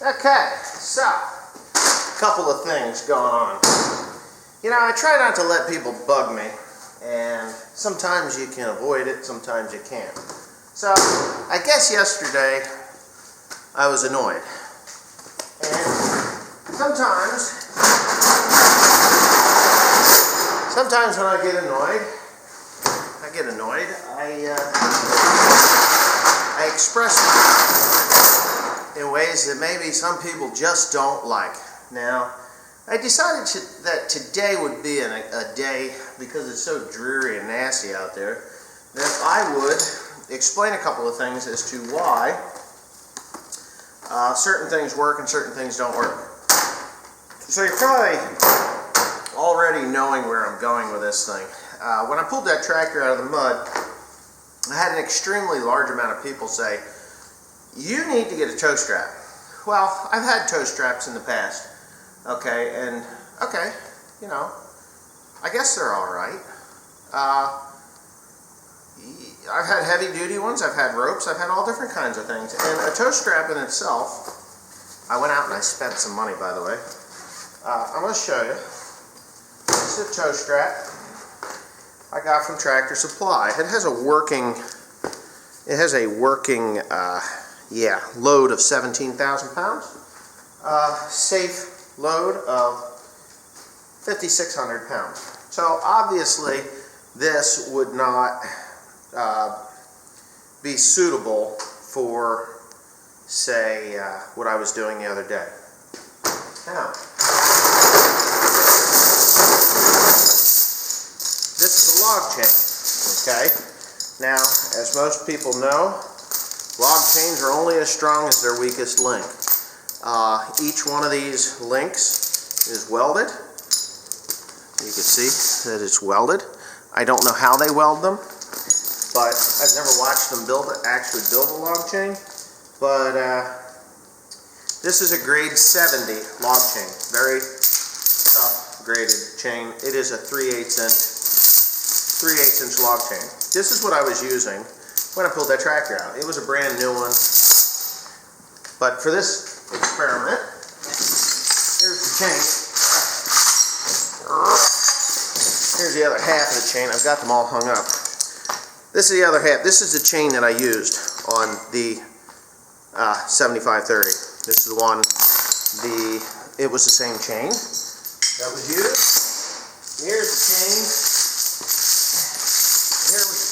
Okay, so, a couple of things going on. You know, I try not to let people bug me, and sometimes you can avoid it, sometimes you can't. So, I guess yesterday I was annoyed. And sometimes when I get annoyed, I express myself in ways that maybe some people just don't like. Now, I decided that today would be a day, because it's so dreary and nasty out there, that I would explain a couple of things as to why certain things work and certain things don't work. So you're probably already knowing where I'm going with this thing. When I pulled that tractor out of the mud, I had an extremely large amount of people say, "You need to get a tow strap." Well, I've had tow straps in the past. Okay, you know, I guess they're all right. I've had heavy duty ones, I've had ropes, I've had all different kinds of things. And a tow strap in itself, I went out and I spent some money, by the way. I'm going to show you. This is a tow strap I got from Tractor Supply. It has a working load of 17,000 pounds. Safe load of 5,600 pounds. So obviously this would not be suitable for, say, what I was doing the other day. Now, this is a log chain, okay? Now, as most people know, log chains are only as strong as their weakest link. Each one of these links is welded. You can see that it's welded. I don't know how they weld them, but I've never watched them actually build a log chain. But this is a grade 70 log chain. Very tough graded chain. It is a 3/8 inch log chain. This is what I was using when I pulled that tractor out. It was a brand new one. But for this experiment, here's the chain. Here's the other half of the chain. I've got them all hung up. This is the other half. This is the chain that I used on the 7530. This is the one, it was the same chain that was used. Here's the chain.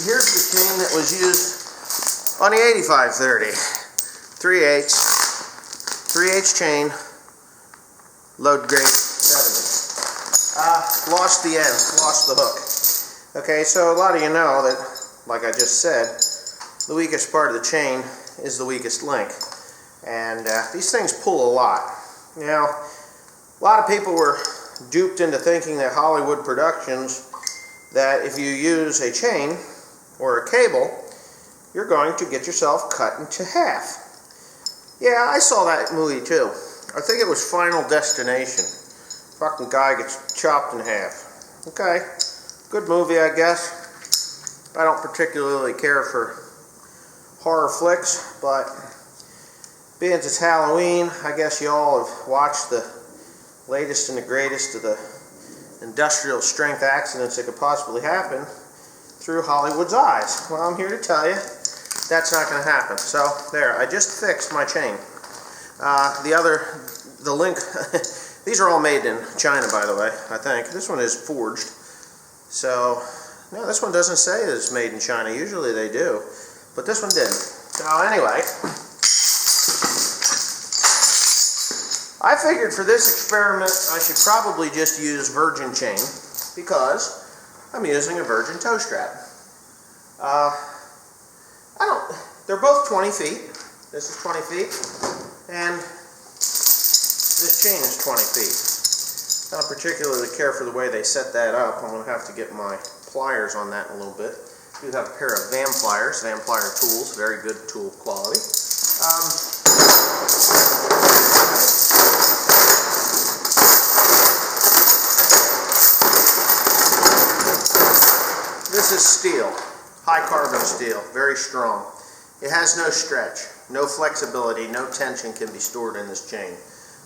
Here's the chain that was used on the 8530. 3/8 chain, load grade 70. Lost the end, lost the hook. Okay, so a lot of you know that, like I just said, the weakest part of the chain is the weakest link. And these things pull a lot. Now, a lot of people were duped into thinking that Hollywood Productions, that if you use a chain or a cable, you're going to get yourself cut into half. Yeah, I saw that movie too. I think it was Final Destination. Fucking guy gets chopped in half. Okay, good movie, I guess. I don't particularly care for horror flicks, but being it's Halloween, I guess you all have watched the latest and the greatest of the industrial strength accidents that could possibly happen through Hollywood's eyes. Well, I'm here to tell you that's not going to happen. So there, I just fixed my chain. The link, these are all made in China, by the way, I think. This one is forged. So, no, this one doesn't say that it's made in China. Usually they do, but this one didn't. So anyway, I figured for this experiment I should probably just use virgin chain, because I'm using a virgin tow strap. They're both 20 feet. This is 20 feet, and this chain is 20 feet. I don't particularly care for the way they set that up. I'm going to have to get my pliers on that in a little bit. I do have a pair of Van pliers, Van plier tools, very good tool quality. This is steel, high carbon steel, very strong. It has no stretch. No flexibility, no tension can be stored in this chain.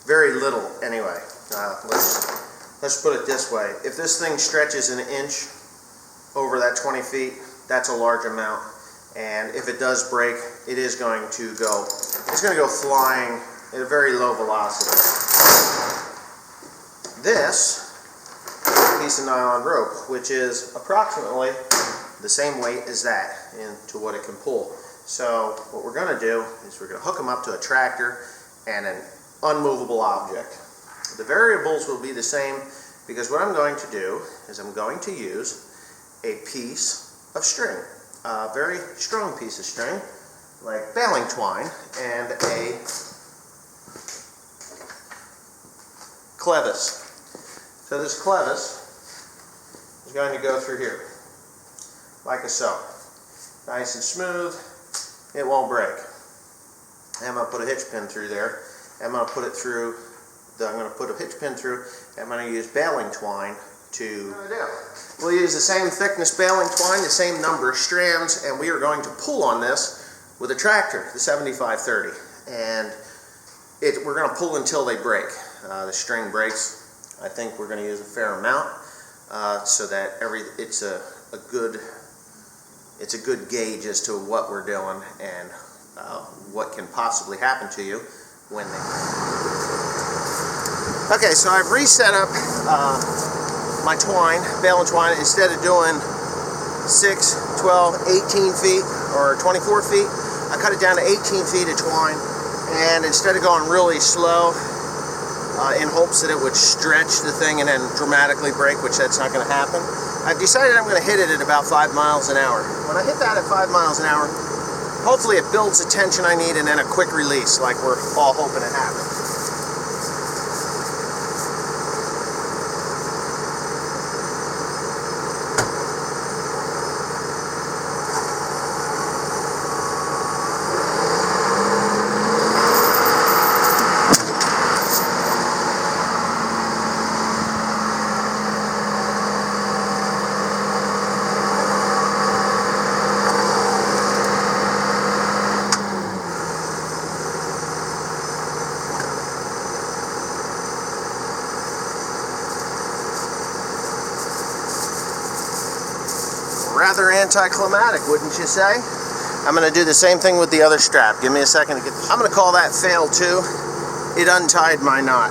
Very little, anyway. Let's put it this way. If this thing stretches an inch over that 20 feet, that's a large amount. And if it does break, it is going to go, it's going to go flying at a very low velocity. This piece of nylon rope, which is approximately the same weight as that into what it can pull. So what we're going to do is we're going to hook them up to a tractor and an unmovable object. The variables will be the same because what I'm going to do is I'm going to use a piece of string, a very strong piece of string like baling twine, and a clevis. So this clevis is going to go through here like so. Nice and smooth. It won't break. I'm going to put a hitch pin through there. I'm going to put it through, I'm going to put a hitch pin through, and I'm going to use baling twine to, we'll use the same thickness baling twine, the same number of strands, and we are going to pull on this with a tractor, the 7530. And we're going to pull until they break. The string breaks. I think we're going to use a fair amount so that it's a good gauge as to what we're doing and what can possibly happen to you when they... Okay, so I've reset up my twine, baling twine. Instead of doing 6, 12, 18 feet or 24 feet, I cut it down to 18 feet of twine, and instead of going really slow in hopes that it would stretch the thing and then dramatically break, which that's not going to happen, I've decided I'm going to hit it at about 5 miles an hour. When I hit that at 5 miles an hour, hopefully it builds the tension I need and then a quick release like we're all hoping to happen. Rather anticlimactic, wouldn't you say? I'm going to do the same thing with the other strap. Give me a second to get this. I'm going to call that fail too. It untied my knot.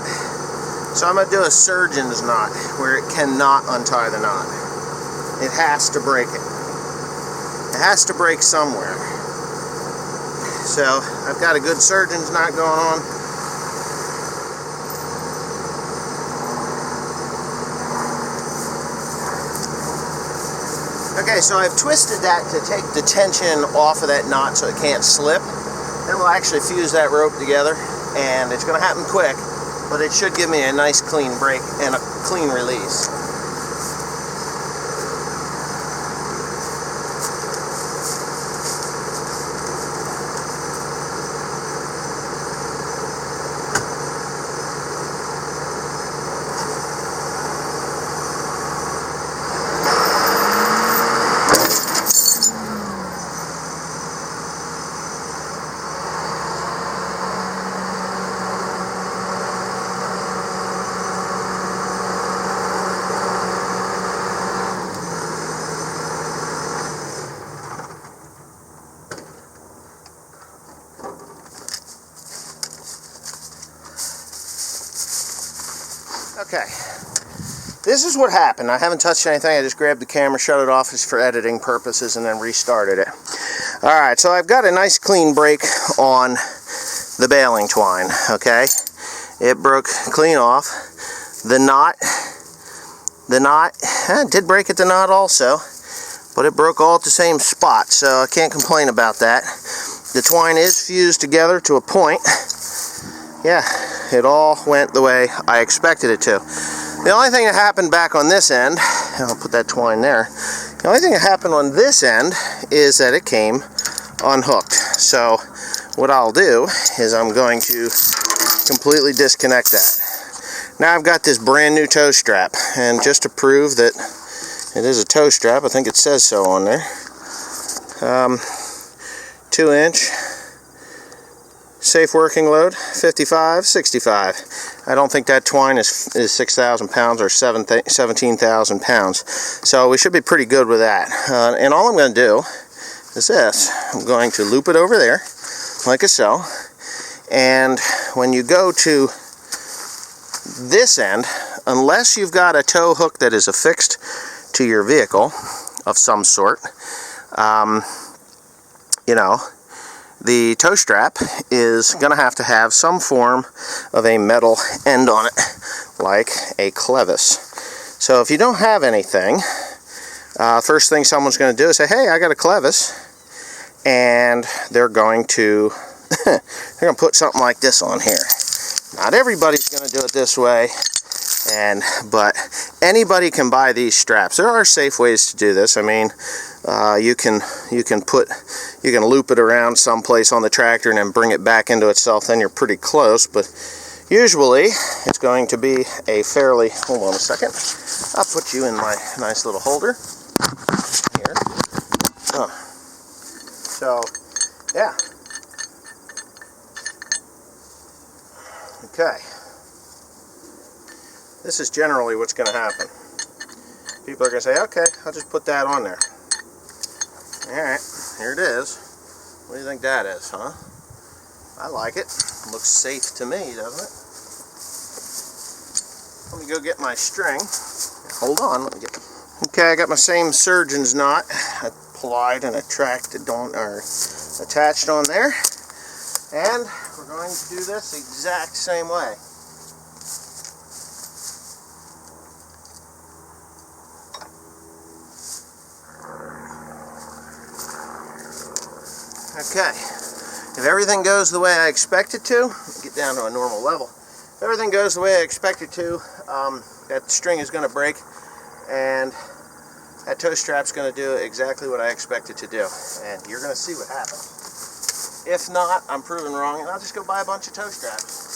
So I'm going to do a surgeon's knot where it cannot untie the knot. It has to break it. It has to break somewhere. So I've got a good surgeon's knot going on. Okay, so I've twisted that to take the tension off of that knot so it can't slip. Then we'll actually fuse that rope together, and it's going to happen quick, but it should give me a nice clean break and a clean release. Okay, this is what happened. I haven't touched anything. I just grabbed the camera, shut it off just for editing purposes, and then restarted it. Alright, so I've got a nice clean break on the baling twine, okay? It broke clean off. The knot did break at the knot also, but it broke all at the same spot, so I can't complain about that. The twine is fused together to a point. Yeah, it all went the way I expected it to. The only thing that happened back on this end, and I'll put that twine there, the only thing that happened on this end is that it came unhooked. So what I'll do is I'm going to completely disconnect that. Now I've got this brand new toe strap, and just to prove that it is a toe strap, I think it says so on there, 2-inch Safe working load, 55, 65. I don't think that twine is 6,000 pounds or 17,000 pounds. So we should be pretty good with that. And all I'm going to do is this. I'm going to loop it over there, like so. And when you go to this end, unless you've got a tow hook that is affixed to your vehicle of some sort, you know, the tow strap is going to have some form of a metal end on it, like a clevis. So if you don't have anything, first thing someone's going to do is say, hey, I got a clevis, and they're going to put something like this on here. Not everybody's going to do it this way, but anybody can buy these straps. There are safe ways to do this. I mean, you can loop it around someplace on the tractor and then bring it back into itself. Then you're pretty close. But usually it's going to be a fairly. Hold on a second. I'll put you in my nice little holder here. So yeah. Okay. This is generally what's going to happen. People are going to say, okay, I'll just put that on there. Alright, here it is. What do you think that is, huh? I like it. Looks safe to me, doesn't it? Let me go get my string. Hold on, let me get. Okay, I got my same surgeon's knot applied and attached on there. And we're going to do this the exact same way. Okay, if everything goes the way I expect it to, get down to a normal level. If everything goes the way I expect it to, that string is going to break, and that tow strap's going to do exactly what I expect it to do. And you're going to see what happens. If not, I'm proven wrong, and I'll just go buy a bunch of tow straps.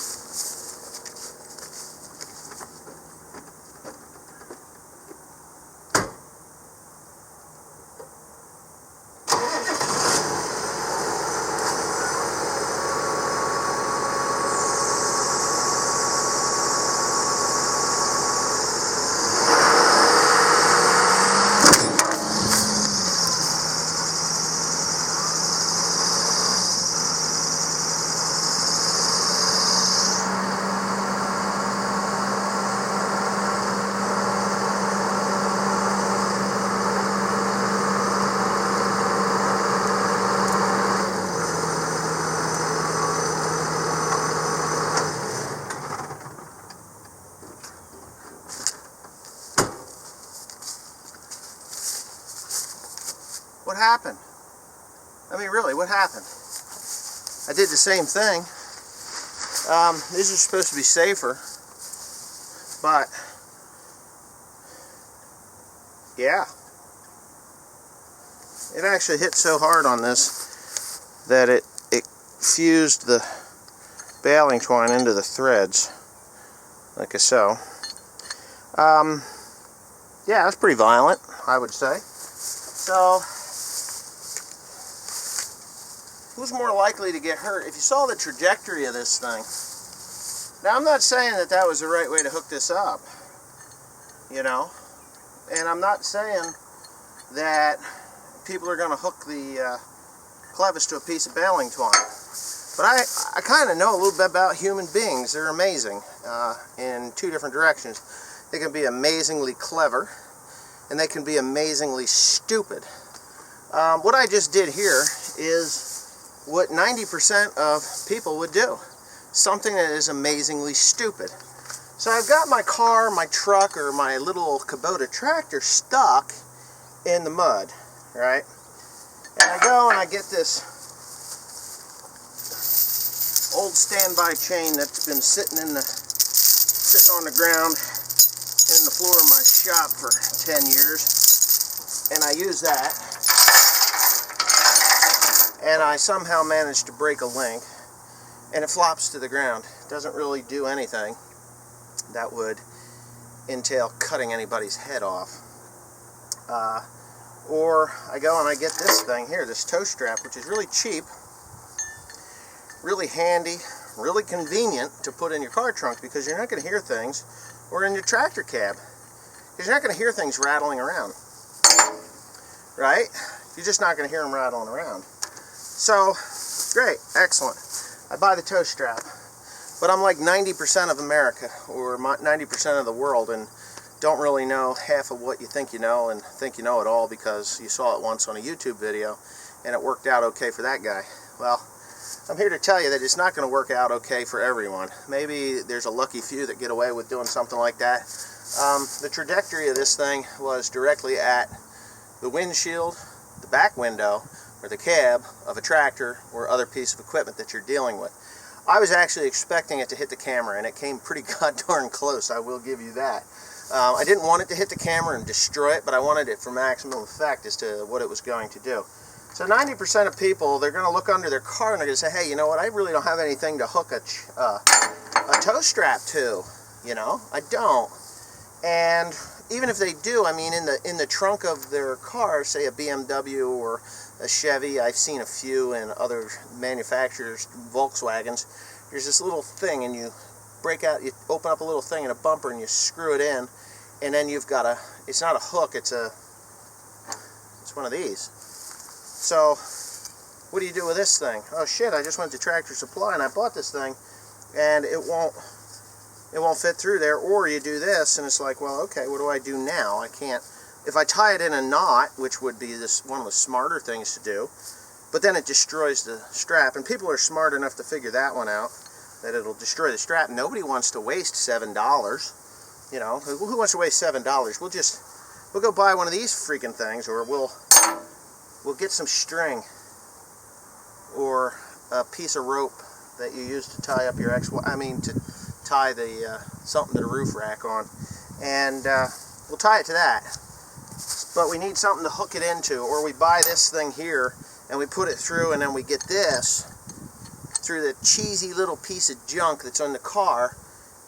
What happened? I mean, really, what happened? I did the same thing. These are supposed to be safer, but yeah, it actually hit so hard on this that it fused the baling twine into the threads, like so. Yeah, that's pretty violent, I would say. So, who's more likely to get hurt? If you saw the trajectory of this thing. Now, I'm not saying that that was the right way to hook this up, you know, and I'm not saying that people are going to hook the clevis to a piece of baling twine. But I kind of know a little bit about human beings. They're amazing in two different directions. They can be amazingly clever, and they can be amazingly stupid. What I just did here is what 90% of people would do. Something that is amazingly stupid. So I've got my car, my truck, or my little Kubota tractor stuck in the mud, right? And I go and I get this old standby chain that's been sitting on the ground in the floor of my shop for 10 years, and I use that, and I somehow managed to break a link, and it flops to the ground. It doesn't really do anything that would entail cutting anybody's head off. Or I go and I get this thing here, this tow strap, which is really cheap, really handy, really convenient to put in your car trunk, because you're not going to hear things, or in your tractor cab, because you're not going to hear things rattling around, right? You're just not going to hear them rattling around. So, great, excellent. I buy the tow strap, but I'm like 90% of America, or 90% of the world, and don't really know half of what you think you know, and think you know it all because you saw it once on a YouTube video, and it worked out okay for that guy. Well, I'm here to tell you that it's not going to work out okay for everyone. Maybe there's a lucky few that get away with doing something like that. The trajectory of this thing was directly at the windshield, the back window, or the cab of a tractor or other piece of equipment that you're dealing with. I was actually expecting it to hit the camera, and it came pretty god-darn close, I will give you that. I didn't want it to hit the camera and destroy it, but I wanted it for maximum effect as to what it was going to do. So 90% of people, they're going to look under their car and they're going to say, hey, you know what, I really don't have anything to hook a tow strap to. You know, I don't. And even if they do, I mean, in the trunk of their car, say a BMW or a Chevy, I've seen a few in other manufacturers, Volkswagens, there's this little thing, and you you open up a little thing in a bumper and you screw it in, and then you've got it's not a hook, it's one of these. So, what do you do with this thing? Oh shit, I just went to Tractor Supply and I bought this thing, and it won't fit through there. Or you do this, and it's like, well, okay, what do I do now? I can't, if I tie it in a knot, which would be one of the smarter things to do, but then it destroys the strap, and people are smart enough to figure that one out, that it'll destroy the strap. Nobody wants to waste $7. You know, who wants to waste $7? We'll go buy one of these freaking things, or we'll get some string or a piece of rope that you use to tie up your to tie the something to the roof rack on, and we'll tie it to that. But we need something to hook it into, or we buy this thing here and we put it through, and then we get this through the cheesy little piece of junk that's on the car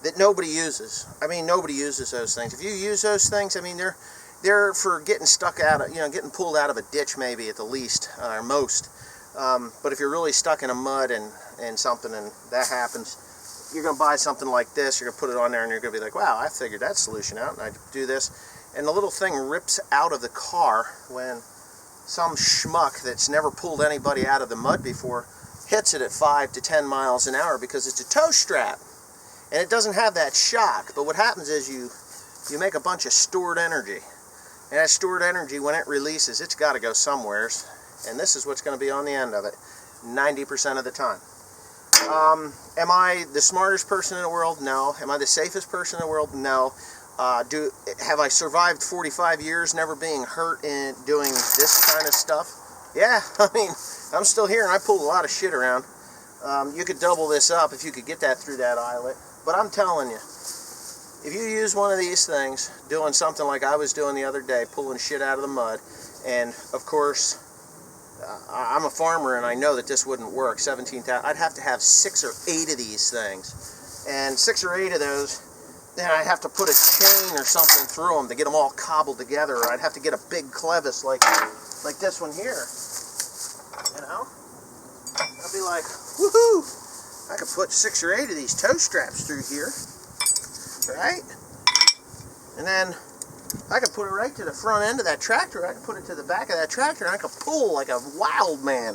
that nobody uses. I mean, nobody uses those things. If you use those things, I mean, they're for getting stuck out of, getting pulled out of a ditch maybe at the least, or most. But if you're really stuck in a mud and something, and that happens, you're going to buy something like this, you're going to put it on there, and you're going to be like, wow, I figured that solution out, and I do this. And the little thing rips out of the car when some schmuck that's never pulled anybody out of the mud before hits it at 5 to 10 miles an hour, because it's a tow strap. And it doesn't have that shock. But what happens is you make a bunch of stored energy. And that stored energy, when it releases, it's got to go somewhere. And this is what's going to be on the end of it 90% of the time. Am I the smartest person in the world? No. Am I the safest person in the world? No. Have I survived 45 years never being hurt in doing this kind of stuff? Yeah, I mean, I'm still here, and I pulled a lot of shit around. You could double this up if you could get that through that eyelet. But I'm telling you, if you use one of these things, doing something like I was doing the other day, pulling shit out of the mud, and of course, I'm a farmer and I know that this wouldn't work, 17,000, I'd have to have 6 or 8 of these things. And 6 or 8 of those, then I'd have to put a chain or something through them to get them all cobbled together, or I'd have to get a big clevis like this one here. You know? I'd be like, woohoo! I could put 6 or 8 of these tow straps through here, right? And then I could put it right to the front end of that tractor. I could put it to the back of that tractor, and I could pull like a wild man.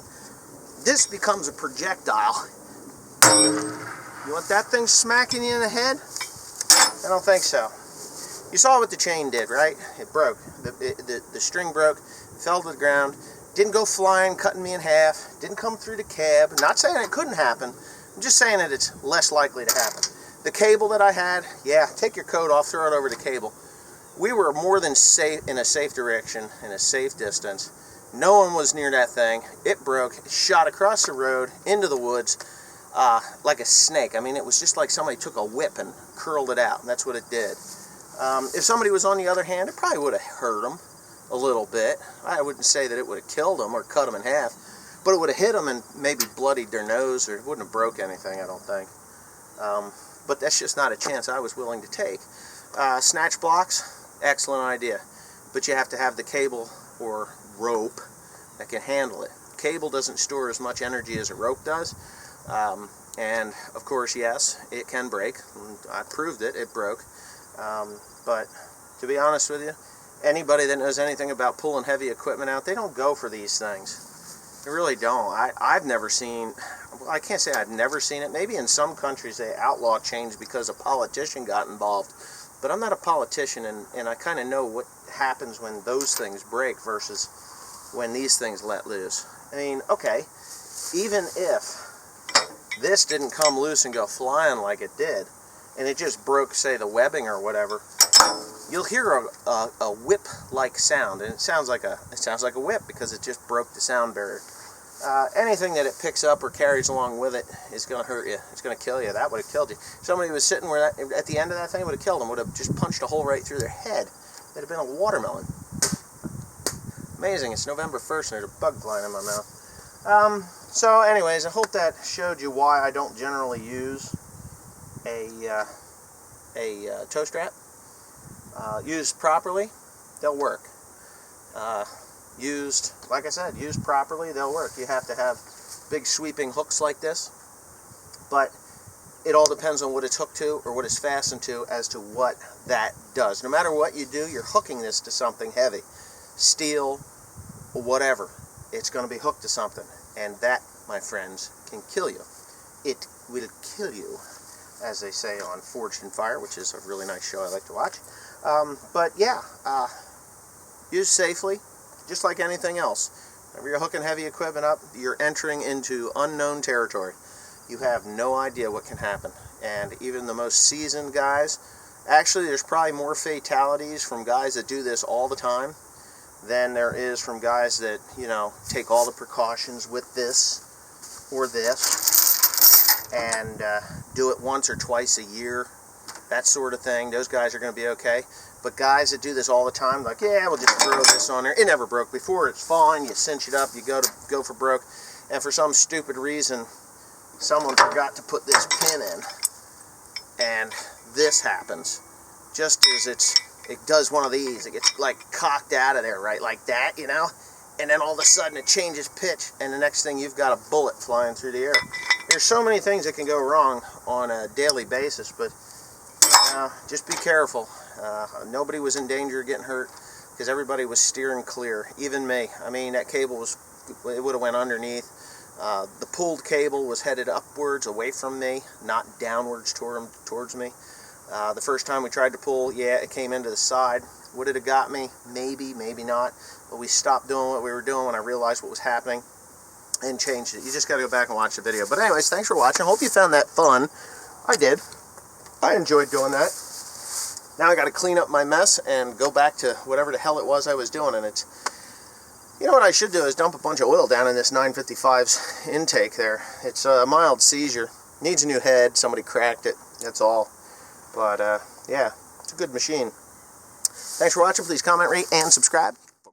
This becomes a projectile. You want that thing smacking you in the head? I don't think so. You saw what the chain did, right? It broke. The string broke, fell to the ground, didn't go flying, cutting me in half, didn't come through the cab. Not saying it couldn't happen. I'm just saying that it's less likely to happen. The cable that I had, yeah, take your coat off, throw it over the cable. We were more than safe, in a safe direction, in a safe distance. No one was near that thing. It broke, it shot across the road, into the woods, like a snake. I mean, it was just like somebody took a whip and curled it out, and that's what it did. If somebody was on the other hand, it probably would have hurt them a little bit. I wouldn't say that it would have killed them or cut them in half, but it would have hit them and maybe bloodied their nose, or it wouldn't have broke anything, I don't think. But that's just not a chance I was willing to take. Snatch blocks, excellent idea, but you have to have the cable or rope that can handle it. Cable doesn't store as much energy as a rope does, And of course, yes, it can break. I proved it, it broke. But to be honest with you, anybody that knows anything about pulling heavy equipment out, they don't go for these things. They really don't. I've never seen, well, I can't say I've never seen it. Maybe in some countries they outlaw chains because a politician got involved. But I'm not a politician, and I kind of know what happens when those things break versus when these things let loose. I mean, okay, even if this didn't come loose and go flying like it did, and it just broke, say, the webbing or whatever, you'll hear a whip-like sound, and it sounds like a whip because it just broke the sound barrier. Anything that it picks up or carries along with it is going to hurt you. It's going to kill you. That would have killed you. Somebody was sitting where at the end of that thing would have killed them. Would have just punched a hole right through their head. It'd have been a watermelon. Amazing. It's November 1st and there's a bug flying in my mouth. So anyways, I hope that showed you why I don't generally use a tow strap. Used properly, they'll work. Used, like I said, used properly, they'll work. You have to have big sweeping hooks like this, but it all depends on what it's hooked to or what it's fastened to as to what that does. No matter what you do, you're hooking this to something heavy. Steel, whatever. It's going to be hooked to something, and that, my friends, can kill you. It will kill you, as they say on Forged in Fire, which is a really nice show I like to watch. But yeah, use safely, just like anything else. Whenever you're hooking heavy equipment up, you're entering into unknown territory. You have no idea what can happen. And even the most seasoned guys, actually there's probably more fatalities from guys that do this all the time than there is from guys that, you know, take all the precautions with this or this and do it once or twice a year, that sort of thing. Those guys are going to be okay. But guys that do this all the time, like, yeah, we'll just throw this on there. It never broke before. It's fine. You cinch it up. You go for broke. And for some stupid reason, someone forgot to put this pin in. And this happens. Just as it does one of these. It gets, like, cocked out of there, right? Like that, you know? And then all of a sudden it changes pitch. And the next thing you've got a bullet flying through the air. There's so many things that can go wrong on a daily basis. But just be careful. Nobody was in danger of getting hurt because everybody was steering clear, even me. I mean, that cable it would have went underneath. The pulled cable was headed upwards away from me, not downwards towards me. The first time we tried to pull, yeah, it came into the side. Would it have got me? Maybe, maybe not. But we stopped doing what we were doing when I realized what was happening and changed it. You just got to go back and watch the video. But anyways, thanks for watching. I hope you found that fun. I did. I enjoyed doing that. Now I got to clean up my mess and go back to whatever the hell it was I was doing. And it's, you know what I should do is dump a bunch of oil down in this 955's intake there. It's a mild seizure. Needs a new head. Somebody cracked it. That's all. But yeah, it's a good machine. Thanks for watching. Please comment, rate, and subscribe.